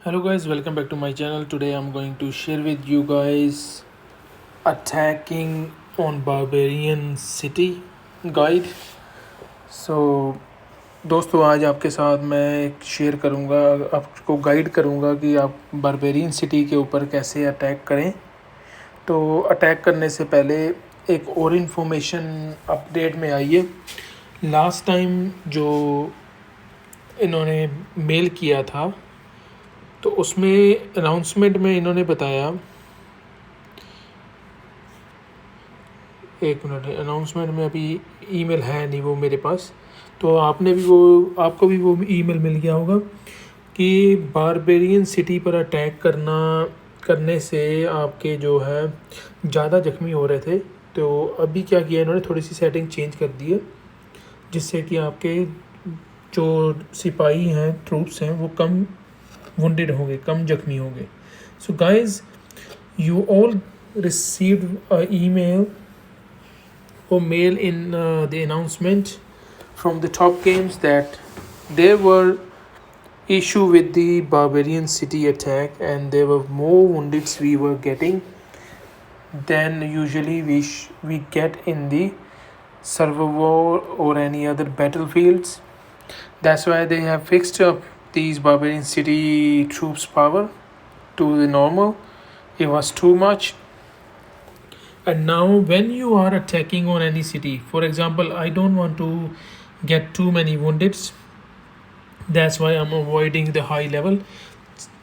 Hello guys, welcome back to my channel. Today I'm going to share with you guys attacking on barbarian city guide. So दोस्तों आज आपके साथ मैं एक share करूंगा, आपको गाइड करूंगा कि आप बारबेरियन सिटी के ऊपर कैसे अटैक करें। तो अटैक करने से पहले एक और इन्फॉर्मेशन अपडेट में आई है। लास्ट टाइम जो इन्होंने मेल किया था तो उसमें अनाउंसमेंट में इन्होंने बताया, एक मिनट, अनाउंसमेंट में अभी ईमेल है नहीं वो मेरे पास, तो आपको भी वो ईमेल मिल गया होगा कि बारबेरियन सिटी पर अटैक करने से आपके जो है ज़्यादा ज़ख्मी हो रहे थे। तो अभी क्या किया इन्होंने, थोड़ी सी सेटिंग चेंज कर दी है जिससे कि आपके जो सिपाही हैं, ट्रूप्स हैं, वो कम वुंडेड होंगे, कम जख्मी होंगे। So guys, you all received an email or mail in the announcement from the top games that there were issue with the barbarian city attack and there were more woundeds we were getting than usually we get in the server war or any other battlefields. That's why they have fixed up these barbarian city troops power to the normal. It was too much. And now when you are attacking on any city, for example, I don't want to get too many woundeds, that's why I'm avoiding the high level.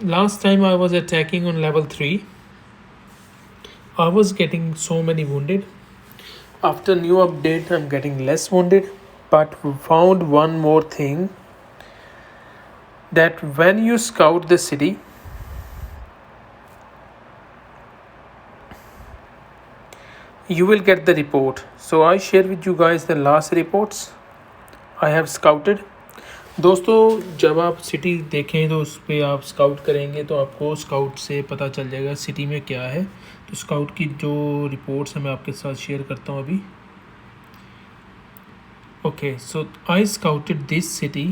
Last time I was attacking on level 3, I was getting so many wounded. After new update I'm getting less wounded, but we found one more thing, that when you scout the city, you will get the report. So I share with you guys the last reports I have scouted. दोस्तों जब आप city देखें तो उस पर आप scout करेंगे तो आपको स्काउट से पता चल जाएगा सिटी में क्या है। तो स्काउट की जो रिपोर्ट्स हैं मैं आपके साथ शेयर करता हूँ अभी। Okay, so I scouted this city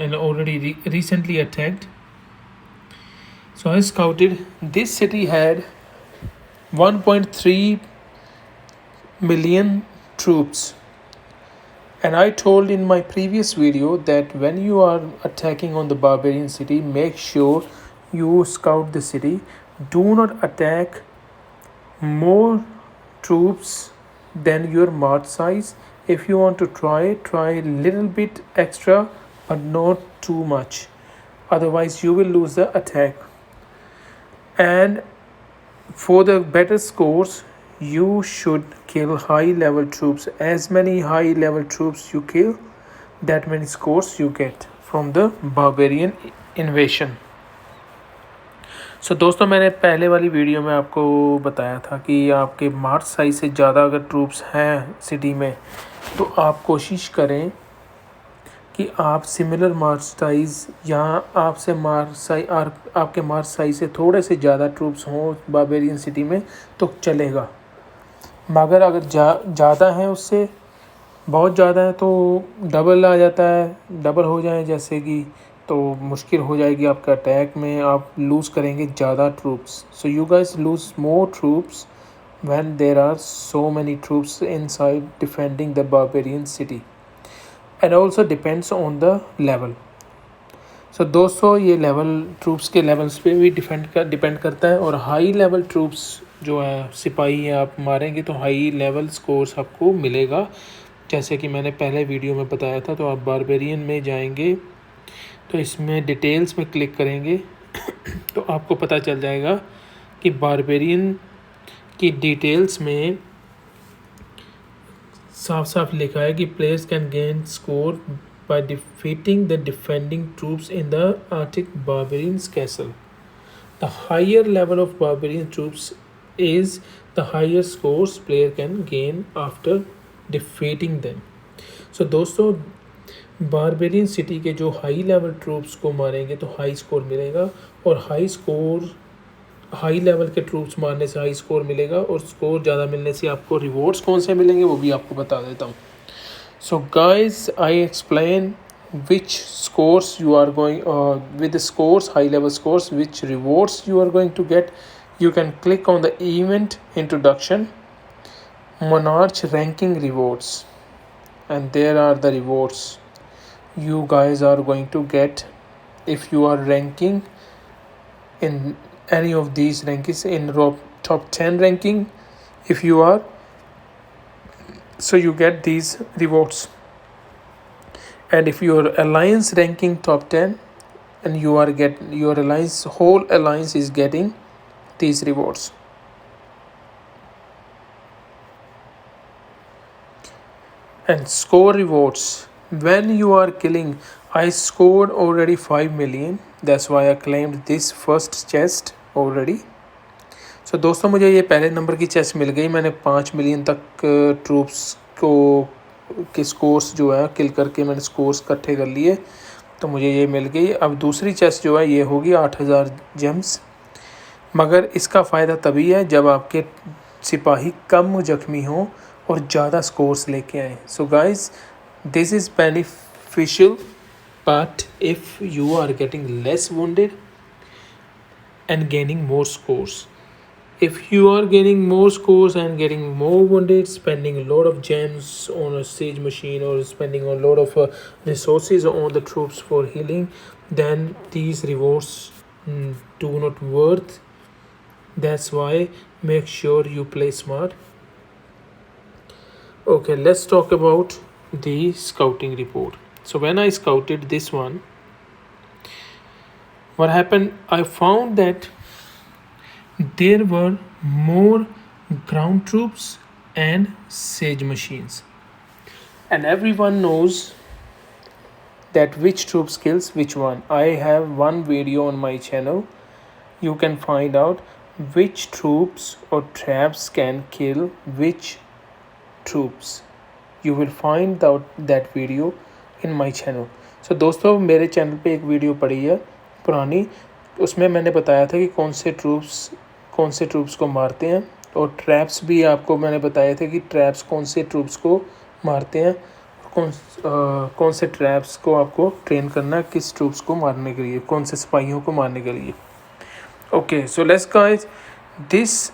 and already recently attacked. So I scouted this city had 1.3 million troops, and I told in my previous video that when you are attacking on the barbarian city, make sure you scout the city. Do not attack more troops than your march size. If you want to try a little bit extra, but not too much, otherwise you will lose the attack. And for the better scores, you should kill high level troops. As many high level troops you kill, that many scores you get from the barbarian invasion. दोस्तों मैंने पहले वाली video में आपको बताया था कि आपके मार्च साइज से ज़्यादा अगर ट्रूप्स हैं सिटी में तो आप कोशिश करें कि आप सिमिलर मार्च साइज़ या आपके मार्च साइज़ से थोड़े से ज़्यादा ट्रूप्स हों बारबेरियन सिटी में तो चलेगा। मगर अगर ज़्यादा हैं, उससे बहुत ज़्यादा है तो डबल आ जाता है, डबल हो जाए जैसे कि, तो मुश्किल हो जाएगी आपका अटैक में, आप लूज़ करेंगे ज़्यादा troops. So you guys lose more troops when there are so many troops inside defending the barbarian city, and also depends on the level. सो दोस्तों ये लेवल ट्रूप्स के लेवल्स पे भी डिपेंड करता है, और हाई लेवल ट्रूप्स जो है सिपाही है आप मारेंगे तो हाई लेवल स्कोर्स आपको मिलेगा। जैसे कि मैंने पहले वीडियो में बताया था, तो आप बारबेरियन में जाएंगे तो इसमें डिटेल्स में क्लिक करेंगे तो आपको पता चल जाएगा कि बारबेरियन की डिटेल्स में साफ साफ लिखा है कि players can gain score by defeating the defending troops in the Arctic Barbarians Castle. The higher level of barbarian troops is the higher scores player can gain after defeating them. So दोस्तों barbarian city के जो high level troops को मारेंगे तो high score मिलेगा, और high level के troops मारने से हाई स्कोर मिलेगा, और स्कोर ज़्यादा मिलने से आपको रिवॉर्ड्स कौन से मिलेंगे वो भी आपको बता देता हूँ। So guys, I explain which scores you are going with the scores, high level scores, which rewards you are going to get, you can click on the event introduction, Monarch ranking rewards, and there are the rewards you guys are going to get if you are ranking in any of these rankings in top 10 ranking. If you are, so you get these rewards, and if your alliance ranking top 10, and you are get your alliance, whole alliance is getting these rewards. And score rewards, when you are killing, I scored already 5 million, that's why I claimed this first chest already. So दोस्तों मुझे ये पहले number की chest मिल गई, मैंने 5 million तक troops को के स्कोर्स जो है किल करके मैंने स्कोर्स इकट्ठे कर लिए, तो मुझे ये मिल गई। अब दूसरी चेस्ट जो है ये होगी 8000 जेम्स, मगर इसका फ़ायदा तभी है जब आपके सिपाही कम जख्मी हों और ज़्यादा स्कोर्स लेके आएँ। So guys, this is beneficial, but if you are getting less wounded and gaining more scores. If you are gaining more scores and getting more wounded, spending a lot of gems on a siege machine or spending a lot of resources on the troops for healing, then these rewards do not worth. That's why make sure you play smart. Okay, let's talk about the scouting report. So when I scouted this one, what happened, I found that there were more ground troops and siege machines, and everyone knows that which troops kills which one. I have one video on my channel, you can find out which troops or traps can kill which troops. You will find out that video in my channel. So दोस्तों, मेरे channel पे एक video पड़ी है पुरानी, उसमें मैंने बताया था कि कौन से ट्रूप्स को मारते हैं, और ट्रैप्स भी आपको मैंने बताए थे कि ट्रैप्स कौन से ट्रूप्स को मारते हैं, कौन से ट्रैप्स को आपको ट्रेन करना है किस ट्रूप्स को मारने के लिए, कौन से सिपाहियों को मारने के लिए। Okay, so let's guys, this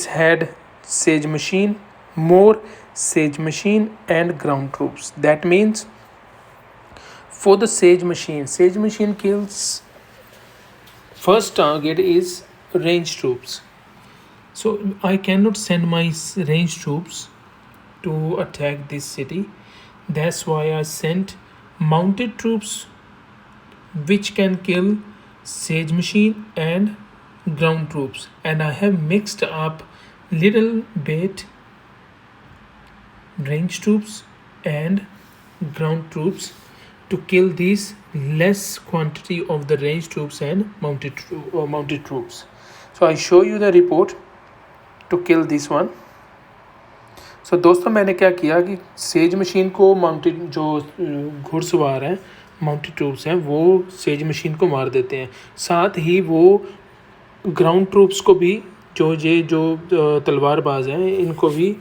had siege machine, more siege machine and ground troops. That means for the siege machine kills, first target is range troops. So I cannot send my range troops to attack this city. That's why I sent mounted troops which can kill siege machine and ground troops, and I have mixed up little bit range troops and ground troops to kill these less quantity of the range troops and mounted troops. So I show you the report to kill this one. So दोस्तों, मैंने क्या किया कि says machine को mounted जो घुड़सवार हैं, mounted troops हैं, वो सेज मशीन को मार देते हैं, साथ ही वो ग्राउंड ट्रूप्स को भी, जो तलवारबाज हैं, इनको भी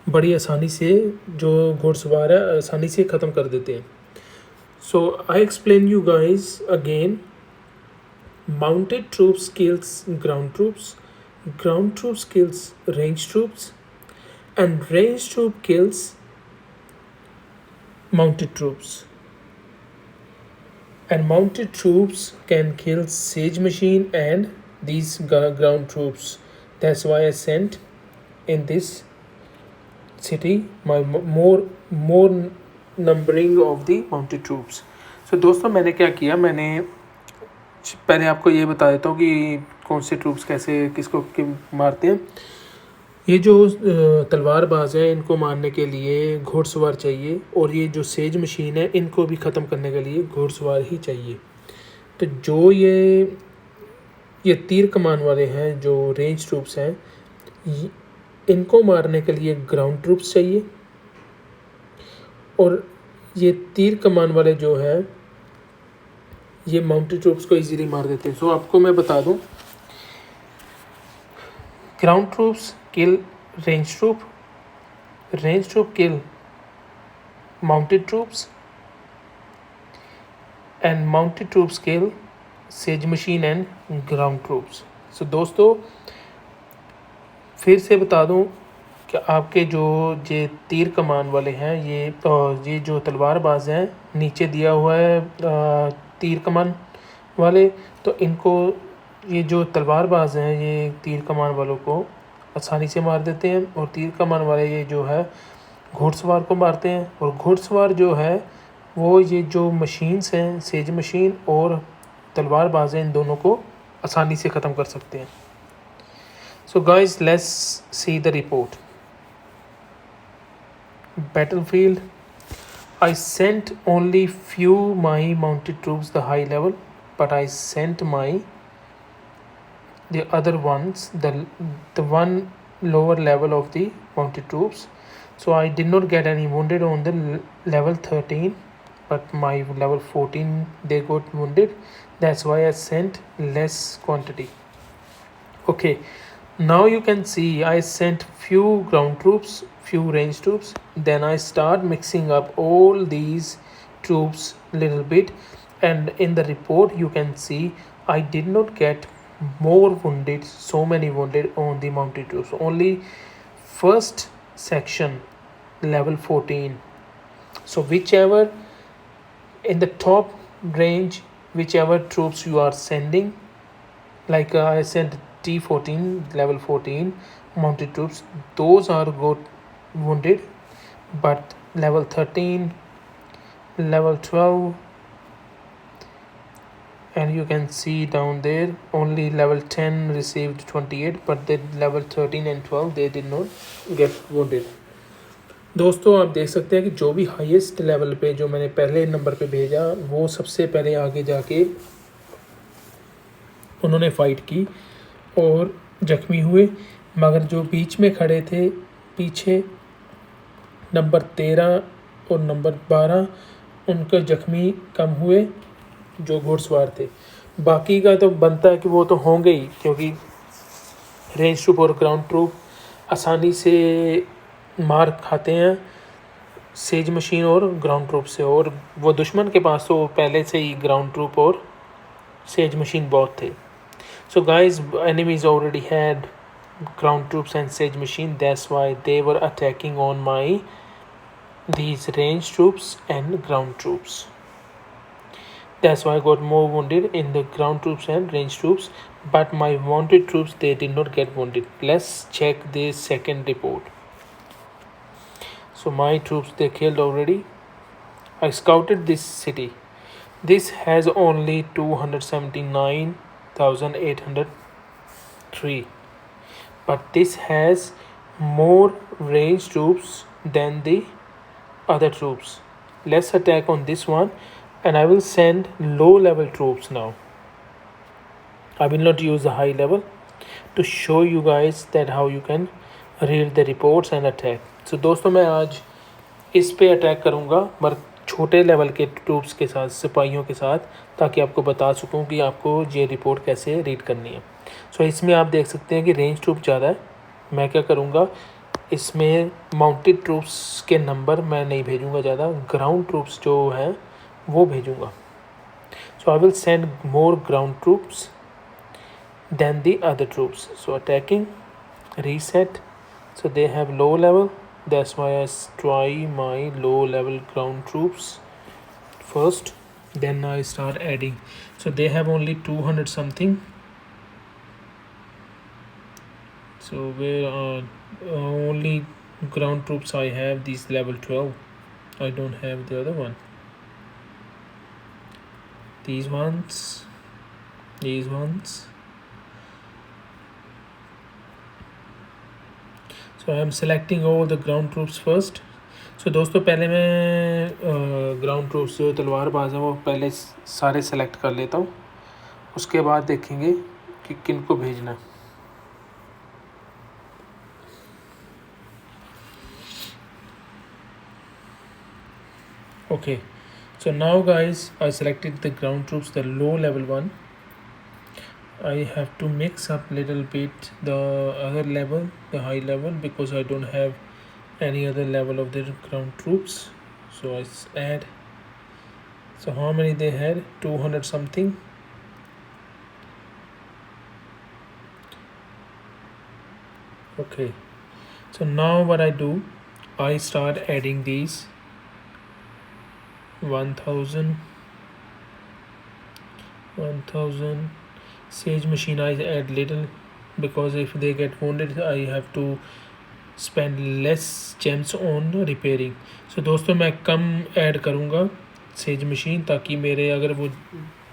बड़ी आसानी से, जो घुड़सवार है, आसानी से ख़त्म कर देते हैं। So I explain you guys again. Mounted troops kills ground troops kills range troops, and range troop kills mounted troops, and mounted troops can kill siege machine and these ground troops. That's why I sent in this city my more numbering of the mounted troops. So दोस्तों, मैंने क्या किया, मैंने पहले आपको ये बता देता हूँ कि कौन से ट्रूप्स कैसे किसको मारते हैं। ये जो तलवारबाज है, इनको मारने के लिए घोड़सवार चाहिए, और ये जो सेज मशीन है, इनको भी ख़त्म करने के लिए घोड़सवार ही चाहिए। तो जो ये तीर कमान वाले हैं, जो रेंज ट्रूप्स हैं, इनको मारने के लिए ग्राउंड ट्रूप्स चाहिए, और ये तीर कमान वाले जो हैं, ये माउंटेड ट्रूप्स को इजीली मार देते हैं। सो आपको मैं बता दूं, ground troops kill range troop kill mounted troops, and mounted troops kill siege machine and ground troops. So दोस्तों फिर से बता दूं कि आपके जो ये तीर कमान वाले हैं ये जो तलवारबाज हैं नीचे दिया हुआ है तीर कमान वाले, तो इनको ये जो तलवारबाज हैं ये तीर कमान वालों को आसानी से मार देते हैं, और तीर कमान वाले ये जो है घुड़सवार को मारते हैं। और घुड़सवार जो है वो ये जो मशीन्स हैं सेज मशीन और तलवारबाज हैं इन दोनों को आसानी से ख़त्म कर सकते हैं। So guys let's see the report. Battlefield, I sent only few my mounted troops the high level, but I sent the other ones the one lower level of the mounted troops. So I did not get any wounded on the level 13, but my level 14 they got wounded. That's why I sent less quantity. Okay, now you can see I sent few ground troops, few range troops, then I start mixing up all these troops little bit, and in the report you can see I did not get more wounded, so many wounded on the mounted troops, only first section level 14. So whichever in the top range, whichever troops you are sending, like I sent T14 level 14 mounted troops, those are got wounded, but level 13, level 12, and you can see down there only level 10 received 28, but the level 13 and 12 they did not get wounded. दोस्तों आप देख सकते हैं कि जो भी highest level पे जो मैंने पहले नंबर पे भेजा वो सबसे पहले आगे जाके उन्होंने फ़ाइट की और ज़ख्मी हुए, मगर जो बीच में खड़े थे पीछे नंबर 13 और नंबर 12 उनके ज़ख्मी कम हुए जो घुड़सवार थे। बाकी का तो बनता है कि वो तो होंगे ही, क्योंकि रेंज ट्रूप और ग्राउंड ट्रूप आसानी से मार खाते हैं सेज मशीन और ग्राउंड ट्रूप से, और वो दुश्मन के पास तो पहले से ही ग्राउंड ट्रूप और सेज मशीन बहुत थे। So guys, enemies already had ground troops and siege machine, that's why they were attacking on these range troops and ground troops. That's why I got more wounded in the ground troops and range troops, but my wounded troops they did not get wounded. Let's check the second report. So my troops they killed already. I scouted this city. This has only 279,803, but this has more range troops than the other troops. Let's attack on this one, and I will send low level troops now. I will not use the high level to show you guys that how you can read the reports and attack. So दोस्तों मैं आज इस पे attack करूँगा मगर छोटे level के troops के साथ, सिपाहियों के साथ, ताकि आपको बता सकूँ कि आपको ये रिपोर्ट कैसे रीड करनी है। सो इसमें आप देख सकते हैं कि रेंज ट्रूप ज़्यादा है। मैं क्या करूँगा, इसमें माउंटेड ट्रूप्स के नंबर मैं नहीं भेजूँगा ज़्यादा, ग्राउंड ट्रूप्स जो हैं वो भेजूँगा। So I will send more ground troops than the other troops. So attacking reset, so they have low level, that's why I try my low level ground troops first, then I start adding. So they have only 200 something, so where only ground troops I have these level 12, I don't have the other one, these ones. So I am selecting all the ground troops first. So दोस्तों पहले मैं ground troops जो तलवारबाज हैं वो पहले सारे select कर लेता हूँ, उसके बाद देखेंगे कि किन को भेजना है। Okay, so now guys I selected the ground troops, the low level one. I have to mix up little bit the other level, the high level, because I don't have any other level of the ground troops. So I add. So how many they had? 200 something. Okay. So now what I do, I start adding these 1000, 1000. Sage machine I add little because if they get wounded I have to spend less gems on repairing. So दोस्तों मैं कम add करूँगा says machine, ताकि मेरे अगर वो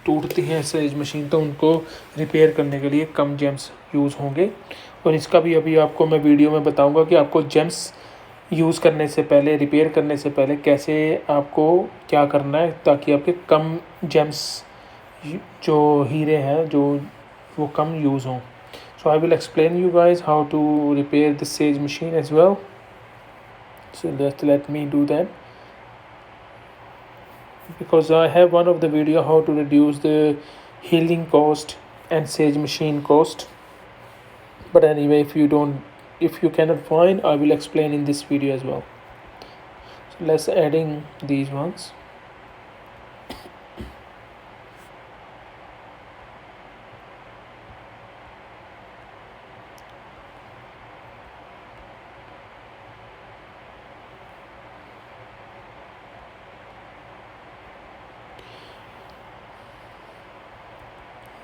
टूटती हैं says machine तो उनको रिपेयर करने के लिए कम जेम्स यूज़ होंगे। और इसका भी अभी आपको मैं वीडियो में बताऊंगा कि आपको जेम्स यूज़ करने से पहले, रिपेयर करने से पहले कैसे आपको क्या करना है ताकि आपके कम जेम्स जो हीरे हैं जो वो कम यूज़ हों। So I will explain you guys how to repair the Sage machine as well. So let me do that, because I have one of the video how to reduce the healing cost and Sage machine cost. But anyway, if you cannot find, I will explain in this video as well. So let's adding these ones.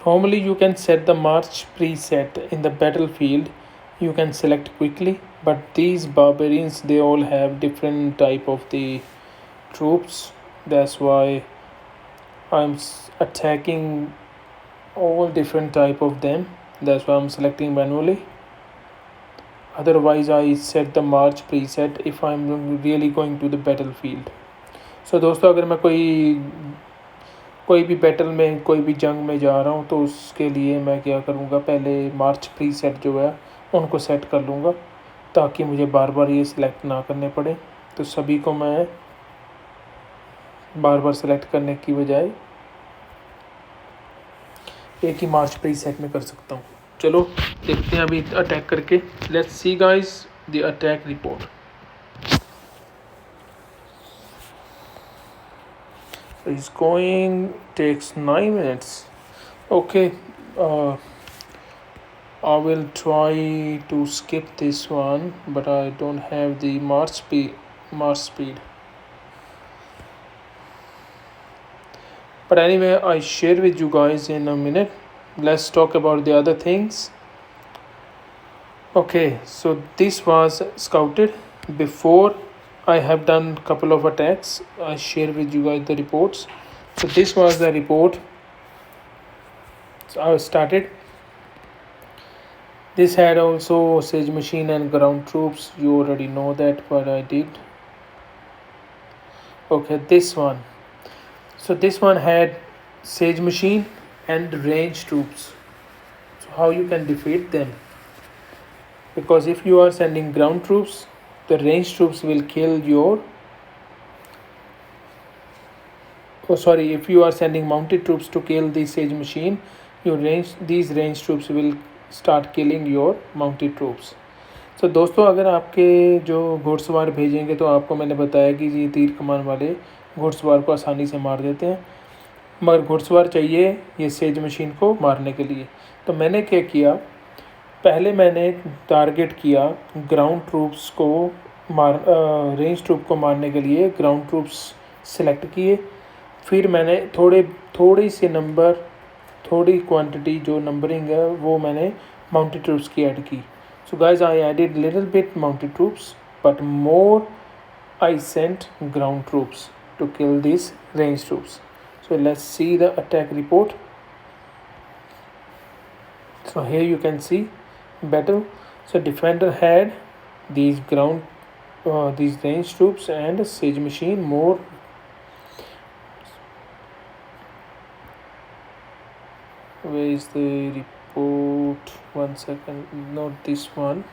Normally you can set the march preset in the battlefield, you can select quickly, but these barbarians they all have different type of the troops. That's why I'm attacking all different type of them. That's why I'm selecting manually. Otherwise I set the march preset if I'm really going to the battlefield. So दोस्तों अगर मैं कोई भी battle में, कोई भी जंग में जा रहा हूँ तो उसके लिए मैं क्या करूँगा, पहले मार्च प्रीसेट जो है उनको सेट कर लूँगा ताकि मुझे बार बार ये सिलेक्ट ना करने पड़े। तो सभी को मैं बार बार सेलेक्ट करने की बजाय एक ही मार्च प्रीसेट में कर सकता हूँ। चलो देखते हैं अभी अटैक करके। Let's see guys the attack report. It's going, takes 9 minutes. Okay, I will try to skip this one, but I don't have the march speed. But anyway, I share with you guys in a minute. Let's talk about the other things. Okay, so this was scouted before I have done couple of attacks. I share with you guys the reports. So this was the report. So I started. This had also Sage machine and ground troops. You already know that what I did. Okay, this one. So this one had Sage machine and range troops. So how you can defeat them? Because if you are sending ground troops, the range troops will kill your if you are sending mounted troops to kill the Sage machine, these range troops will start killing your mounted troops. So दोस्तों अगर आपके जो घुड़सवार भेजेंगे तो आपको मैंने बताया कि ये तीर कमान वाले घुड़सवार को आसानी से मार देते हैं, मगर घुड़सवार चाहिए ये सेज मशीन को मारने के लिए। तो मैंने क्या किया, पहले मैंने टारगेट किया ग्राउंड ट्रूप्स को रेंज ट्रूप को मारने के लिए ग्राउंड ट्रूप्स सेलेक्ट किए। फिर मैंने थोड़ी क्वांटिटी जो नंबरिंग है वो मैंने माउंटेड ट्रूप्स की ऐड की। So guys I added little bit mounted troops but more I sent ground troops to kill this range troops. So let's see the attack report. So here you can see battle. So defender had these these range troops and siege machine more. Where is the report? 1 second, not this one.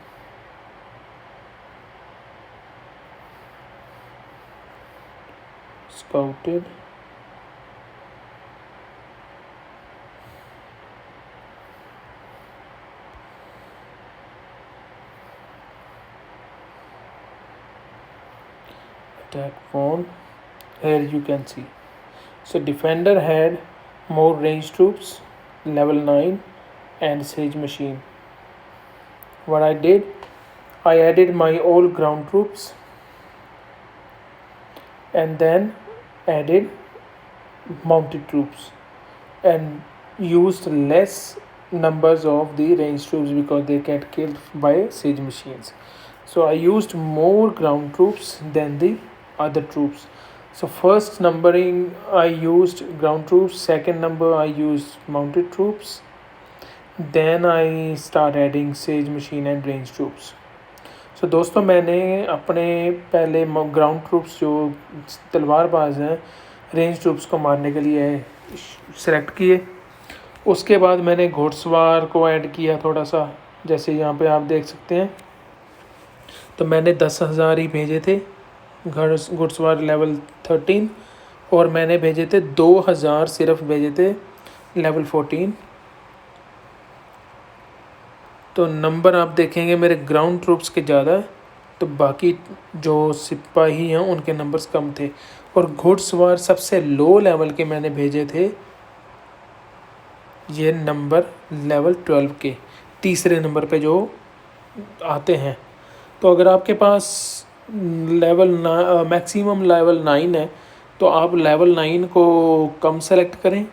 Scouted. Attack phone. here you can see. So Defender had more range troops, level 9 and siege machine. What I did, I added my all ground troops and then added mounted troops and used less numbers of the range troops because they get killed by siege machines. So I used more ground troops than the other troops. So first numbering I used ground troops, second number I used mounted troops, then I start adding siege machine and range troops. So दोस्तों मैंने अपने पहले ground troops जो तलवारबाज हैं range troops को मारने के लिए सेलेक्ट किए। उसके बाद मैंने घुड़सवार को ऐड किया थोड़ा सा, जैसे यहाँ पे आप देख सकते हैं। तो मैंने 10,000 ही भेजे थे घुड़सवार लेवल 13 और मैंने भेजे थे 2,000 सिर्फ भेजे थे लेवल 14। तो नंबर आप देखेंगे मेरे ग्राउंड ट्रूप्स के ज़्यादा, तो बाकी जो सिपाही हैं उनके नंबर्स कम थे। और घुड़सवार सबसे लो लेवल के मैंने भेजे थे, ये नंबर लेवल 12 के तीसरे नंबर पे जो आते हैं। तो अगर आपके पास मैक्सिमम लेवल 9 है तो आप लेवल 9 को कम सेलेक्ट करें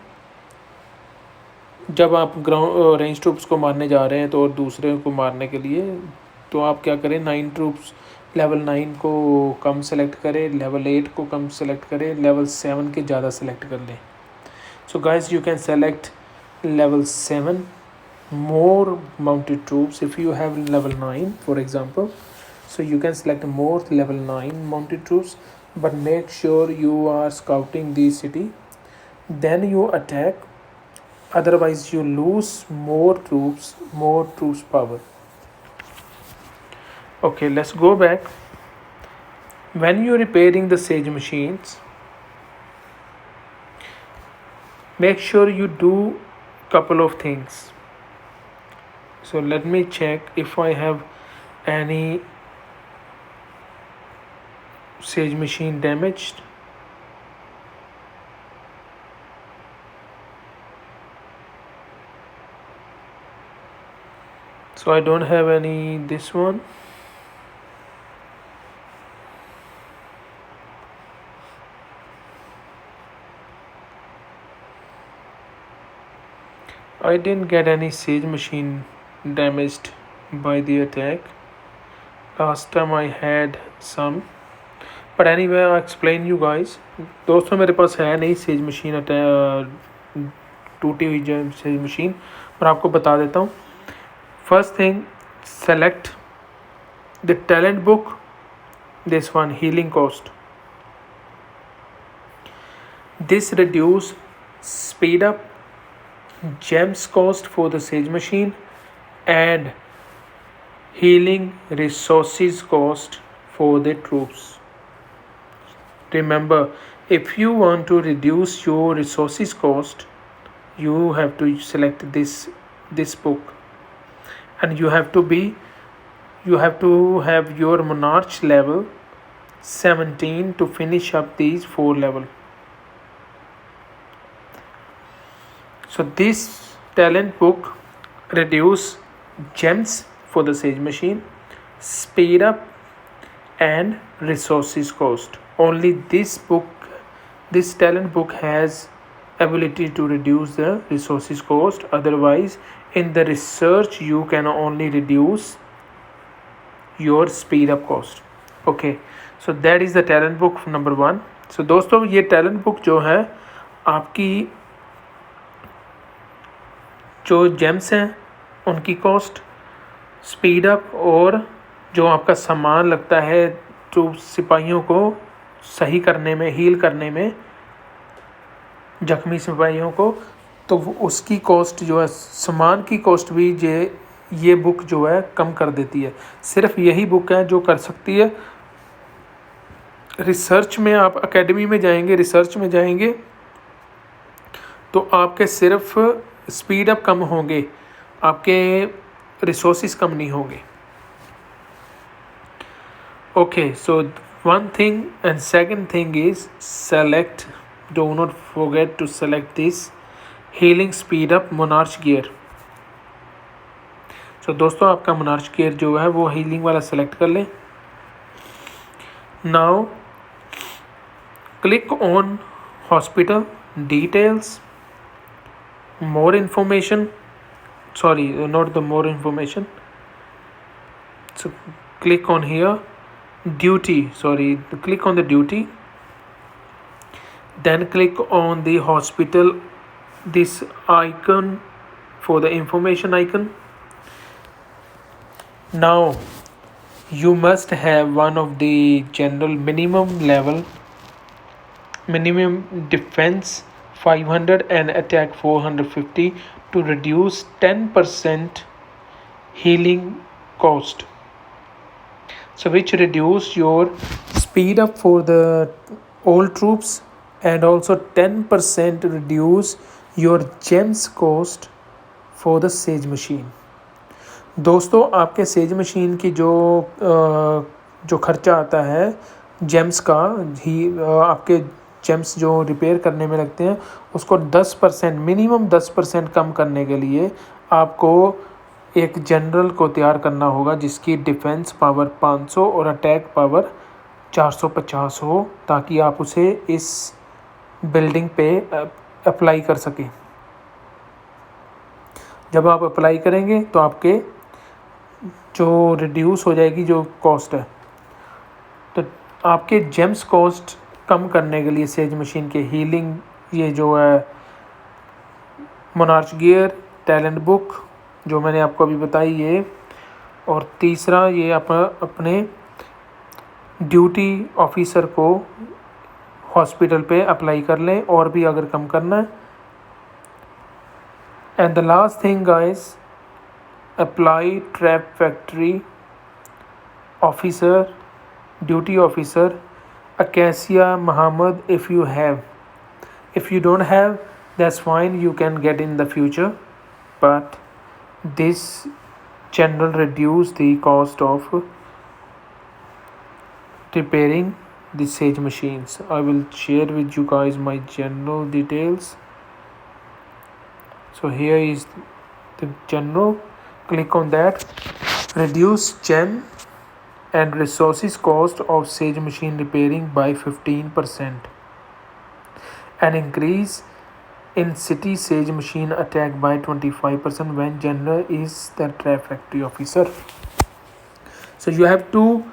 जब आप ग्राउंड रेंज ट्रूप्स को मारने जा रहे हैं। तो और दूसरे को मारने के लिए तो आप क्या करें, 9 ट्रूप्स लेवल 9 को कम सेलेक्ट करें, लेवल 8 को कम सेलेक्ट करें, लेवल 7 के ज़्यादा सेलेक्ट कर लें। So guys you can select level 7 more mounted troops if you have level 9 for example. So you can select more level 9 mounted troops, but make sure you are scouting the city, then you attack, otherwise you lose more troops power. Okay, let's go back. When you're repairing the siege machines, make sure you do couple of things. So let me check if I have any siege machine damaged. So I don't have any this one. I didn't get any siege machine damaged by the attack. Last time I had some, but anyway I'll explain you guys. दोस्तों मेरे पास है नहीं siege machine टूटी हुई siege machine, पर आपको बता देता हूँ। First thing, select the talent book, this one, healing cost. This reduce speed up, gems cost for the siege machine and healing resources cost for the troops. Remember, if you want to reduce your resources cost, you have to select this book, and you have to have your monarch level 17 to finish up these 4 level. So this talent book reduce gems for the siege machine, speed up and resources cost. Only this talent book has ability to reduce the resources cost. Otherwise in the research you can only reduce your speed up cost. Okay, so that is the talent book number 1. So दोस्तों ये talent book जो है आपकी जो James हैं उनकी cost, speed up और जो आपका सामान लगता है जो सिपाहियों को सही करने में, हील करने में, जख्मी सिपाहियों को, तो उसकी कॉस्ट जो है, सामान की कॉस्ट भी ये बुक जो है कम कर देती है। सिर्फ यही बुक है जो कर सकती है। रिसर्च में आप एकेडमी में जाएंगे, रिसर्च में जाएंगे तो आपके सिर्फ स्पीड अप कम होंगे, आपके रिसोर्सेज कम नहीं होंगे। Okay, so One thing, and second thing is select, do not forget to select this healing speed up monarch gear. So दोस्तों आपका monarch gear जो है वो healing वाला select कर लें. Now click on hospital details, more information, sorry, not the more information. So click on here, duty, sorry, click on the duty, then click on the hospital, this icon for the information icon. Now you must have one of the general minimum defense 500 and attack 450 to reduce 10% healing cost, so which reduce your speed up for the all troops and also 10% reduce your gems cost for the Sage machine. दोस्तों आपके says machine की जो खर्चा आता है James का ही, आपके James जो रिपेयर करने में लगते हैं उसको 10% मिनिमम 10% कम करने के लिए आपको एक जनरल को तैयार करना होगा जिसकी डिफेंस पावर 500 और अटैक पावर 450 हो, ताकि आप उसे इस बिल्डिंग पे अप्लाई कर सकें. जब आप अप्लाई करेंगे तो आपके जो रिड्यूस हो जाएगी जो कॉस्ट है, तो आपके जेम्स कॉस्ट कम करने के लिए सेज मशीन के हीलिंग, ये जो है मोनार्च गियर, टैलेंट बुक जो मैंने आपको अभी बताई ये, और तीसरा ये आप अपने ड्यूटी ऑफिसर को हॉस्पिटल पे अप्लाई कर लें और भी अगर कम करना है. And the last thing guys, apply trap factory officer, duty officer, Acacia Muhammad if you have. If you don't have, that's fine, you can get in the future, but this general reduce the cost of repairing the Sage machines. I will share with you guys my general details. So here is the general. Click on that. Reduce gem and resources cost of Sage machine repairing by 15% and increase in city Sage machine attack by 25% when general is the trap factory officer. So you have to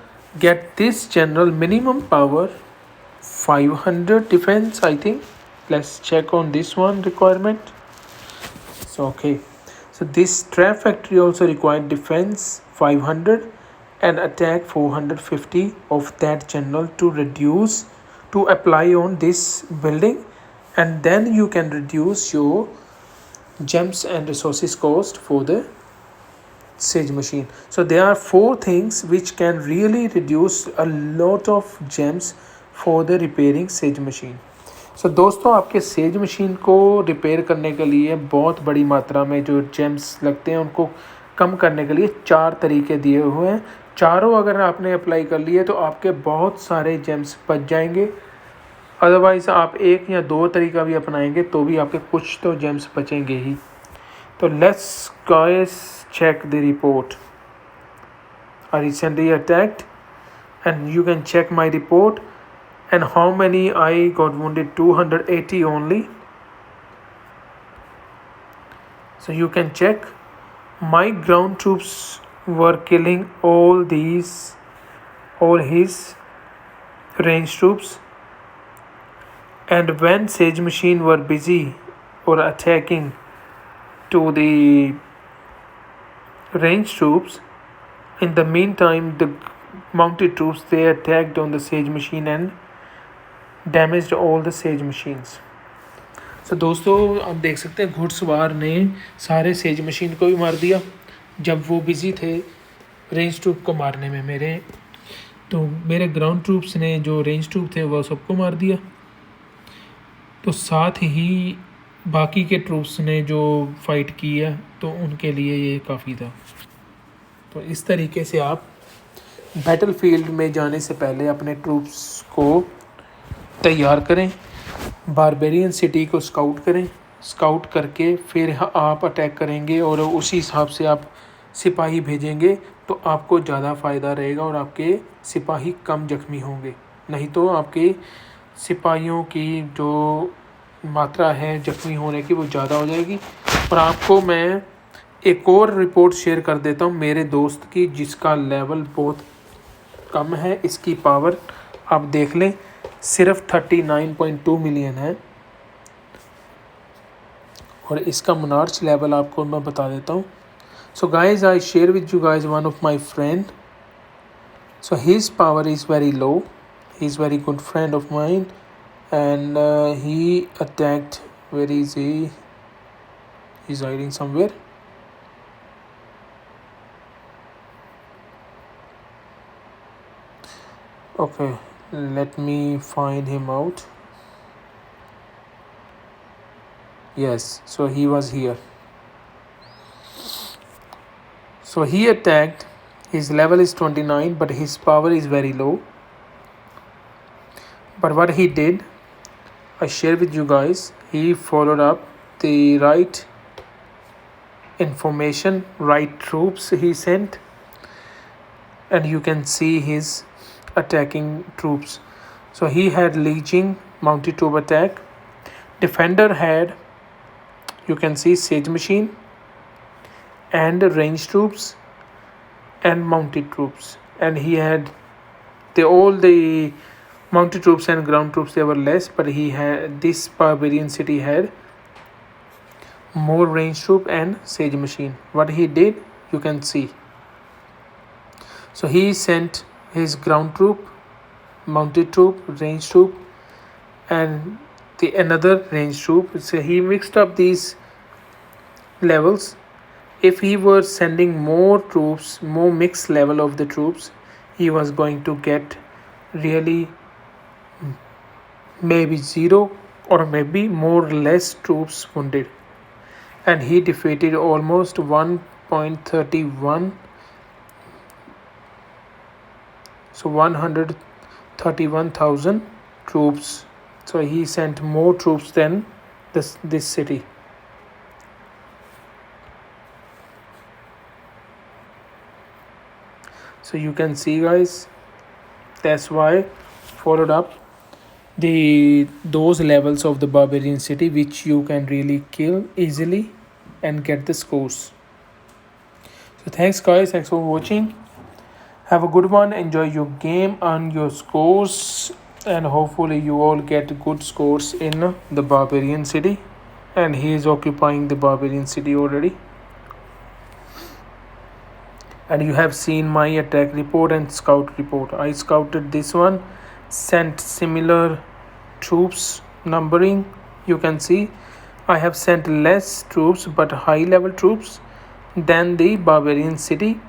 get this general minimum power 500 defense, I think. Let's check on this one requirement. So okay, so this trap factory also required defense 500 and attack 450 of that general to reduce, to apply on this building, and then you can reduce your gems and resources cost for the Sage machine. So there are 4 things which can really reduce a lot of gems for the repairing Sage machine. So दोस्तों आपके says machine को repair करने के लिए बहुत बड़ी मात्रा में जो जेम्स लगते हैं उनको कम करने के लिए 4 तरीके दिए हुए हैं. चारों अगर आपने अप्लाई कर लिए तो आपके बहुत सारे जेम्स बच जाएंगे. अदरवाइज़ आप 1 या 2 तरीका भी अपनाएंगे तो भी आपके कुछ तो जेम्स बचेंगे ही. तो let's guys check the report. I recently attacked and you can check my report and how many I got wounded. 280 only. So you can check. My ground troops were killing all his range troops, and when Sage machine were busy or attacking to the range troops, in the meantime the mounted troops they attacked on the Sage machine and damaged all the Sage machines. So दोस्तों आप देख सकते हैं घुड़सवार ने सारे says machine को भी मार दिया जब वो बिजी थे रेंज ट्रूप को मारने में मेरे. तो मेरे ग्राउंड ट्रूप्स ने जो रेंज ट्रूप थे वो सबको मार दिया. तो साथ ही बाकी के ट्रूप्स ने जो फाइट की है तो उनके लिए ये काफ़ी था. तो इस तरीके से आप बैटलफील्ड में जाने से पहले अपने ट्रूप्स को तैयार करें, बारबेरियन सिटी को स्काउट करें, स्काउट करके फिर आप अटैक करेंगे और उसी हिसाब से आप सिपाही भेजेंगे तो आपको ज़्यादा फ़ायदा रहेगा और आपके सिपाही कम जख्मी होंगे। नहीं तो आपके सिपाहियों की जो मात्रा है जख्मी होने की वो ज़्यादा हो जाएगी। और आपको मैं एक और रिपोर्ट शेयर कर देता हूँ मेरे दोस्त की, जिसका लेवल बहुत कम है। इसकी पावर आप देख लें, सिर्फ 39.2 मिलियन है। और इसका मोनार्च लेवल आपको मैं बता देता हूँ। सो guys, I share with you guys one of my friend. So his power is very low. He's very good friend of mine, and he attacked. Where is he? He's hiding somewhere. Okay, let me find him out. Yes, so he was here. So he attacked. His level is 29, but his power is very low. But what he did, I share with you guys. He followed up the right information, right troops he sent, and you can see his attacking troops. So he had leeching, mounted troop attack. Defender had, you can see, siege machine and range troops and mounted troops. And he had all the mounted troops and ground troops, they were less, but he had, this barbarian city had more range troop and siege machine. What he did, you can see. So he sent his ground troop, mounted troop, range troop, and the another range troop. So he mixed up these levels. If he were sending more troops, more mixed level of the troops, he was going to get really maybe 0 or maybe more or less troops wounded. And he defeated almost 1.31, so 131,000 troops. So he sent more troops than this city. So you can see guys, that's why followed up those levels of the barbarian city which you can really kill easily and get the scores. So thanks guys, thanks for watching. Have a good one, enjoy your game and your scores, and hopefully you all get good scores in the barbarian city. And he is occupying the barbarian city already. And you have seen my attack report and scout report. I scouted this one, sent similar troops numbering. You can see I have sent less troops but high level troops than the barbarian city.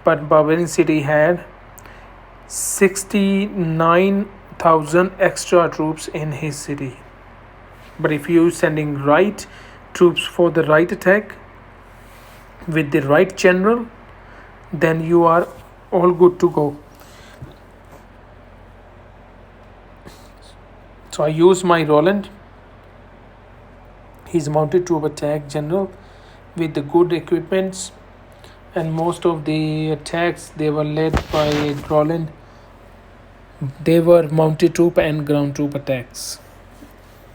But barbarian city had 69,000 extra troops in his city. But if you sending right troops for the right attack with the right general, then you are all good to go. So I use my Roland. He's mounted troop attack general with the good equipments, and most of the attacks they were led by Roland. They were mounted troop and ground troop attacks,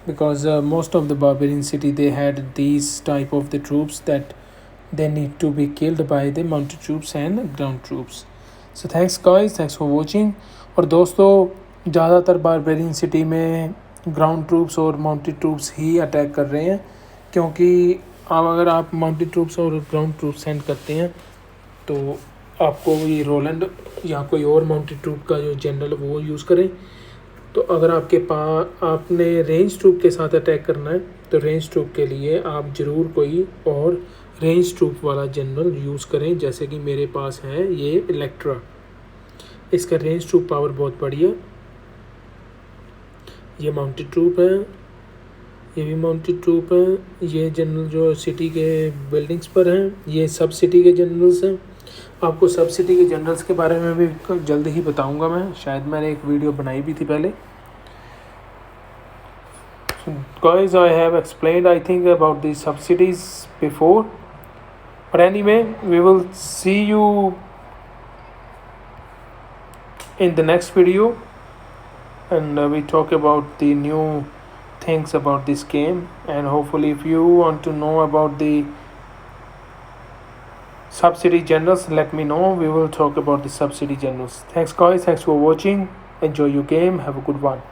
because most of the barbarian city they had these type of the troops that they need to be killed by the mounted troops and ground troops. So thanks guys, thanks for watching. और दोस्तों, ज़्यादातर barbarian city में ground troops और mounted troops ही attack कर रहे हैं, क्योंकि अब अगर आप माउंटेड ट्रूप्स और ग्राउंड ट्रूप्स सेंड करते हैं तो आपको ये रोलैंड या कोई और माउंटेड ट्रूप का जो जनरल वो यूज़ करें। तो अगर आपके पास आपने रेंज ट्रूप के साथ अटैक करना है तो रेंज ट्रूप के लिए आप ज़रूर कोई और रेंज ट्रूप वाला जनरल यूज़ करें। जैसे कि मेरे पास है ये इलेक्ट्रा, इसका रेंज ट्रूप पावर बहुत बढ़िया। ये माउंटेड ट्रूप है, ये भी माउंटेड ट्रूप है। ये जनरल जो सिटी के बिल्डिंग्स पर हैं ये सब सिटी के जनरल्स हैं। आपको सब्सिडी के जनरल्स के बारे में भी जल्द ही बताऊंगा मैं, शायद मैंने एक वीडियो बनाई भी थी पहले. So guys, I have explained I think about the subsidies before, but anyway, we will see you in the next video, and we talk about the new things about this game. And hopefully if you want to know about the subsidy generals, let me know. We will talk about the subsidy generals. Thanks guys, thanks for watching. Enjoy your game, have a good one.